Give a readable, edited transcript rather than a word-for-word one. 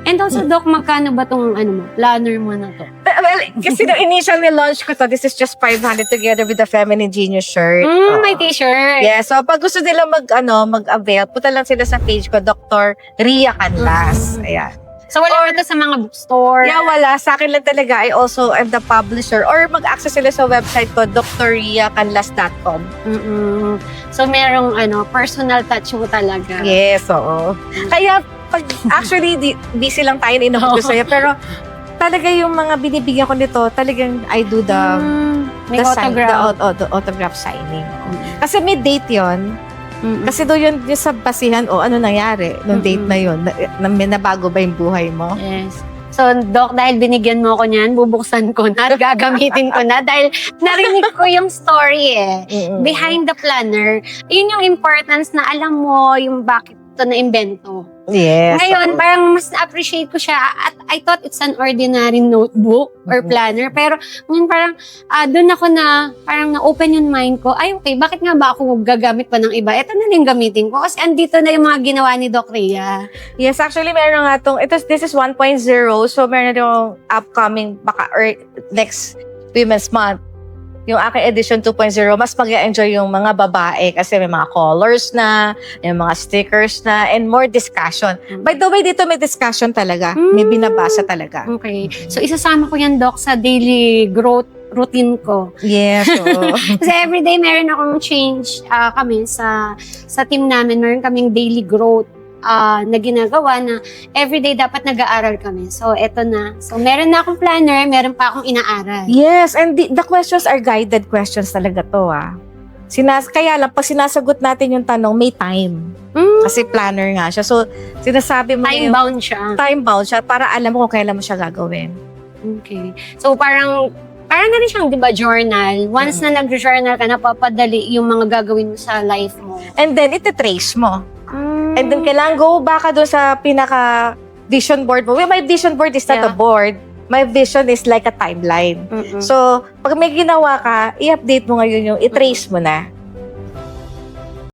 And also, Doc, magkano ba tong planner mo na to? Well, kasi nung initial launch ko to, this is just 500 together with the Feminine Genius shirt. May t-shirt. Yeah, so pag gusto nila mag-avail, punta lang sila sa page ko, Dr. Ria Canlas. Ayan. So, wala ba ito sa mga bookstore? Yeah, wala. Sa akin lang talaga. I also am the publisher. Or mag-access sila sa website ko, drriacanlas.com. So, merong personal touch mo talaga. Yes, oo. Kaya, actually, busy lang tayo na inohod ko sa'yo. Pero, talaga yung mga binibigyan ko nito, talagang I do the autograph signing. Kasi may date yon. Kasi doon yun sa basihan, ano nangyari nung date na yun? Nabago ba yung buhay mo? Yes. So, Doc, dahil binigyan mo ko niyan, bubuksan ko na at gagamitin ko na dahil narinig ko yung story behind the planner. Yun yung importance na alam mo yung bakit ito na-invento. Yes. Ngayon, parang mas na-appreciate ko siya at I thought it's an ordinary notebook or planner. Pero ngayon parang doon ako na parang na-open yung mind ko. Ay, okay, bakit nga ba ako gagamit pa ng iba? Ito na lang gamitin ko kasi andito na yung mga ginawa ni Doc Ria. Yes, actually, meron nga this is 1.0. So, meron yung upcoming or next Women's Month. Yung aking edition 2.0, mas mag-enjoy yung mga babae kasi may mga colors na, yung mga stickers na, and more discussion. By the way, dito may discussion talaga. May binabasa talaga. Okay. So, isasama ko yan, Doc, sa daily growth routine ko. Yes. Kasi everyday meron akong change kami sa team namin. Meron kaming daily growth na ginagawa na everyday dapat nag-aaral kami. So, eto na. So, meron na akong planner, meron pa akong inaaral. Yes, and the questions are guided questions talaga to Kaya lang, pag sinasagot natin yung tanong, may time. Kasi planner nga siya. So, sinasabi mo Time-bound siya. Time-bound siya para alam mo kung kailan mo siya gagawin. Okay. So, parang na rin siyang, di ba, journal. Once na nag-journal ka, napapadali yung mga gagawin mo sa life mo. And then, iti-trace mo. And then, kailangan go back ka doon sa pinaka-vision board mo. My vision board is not a board. My vision is like a timeline. So, pag may ginawa ka, i-update mo ngayon yung i-trace mo na.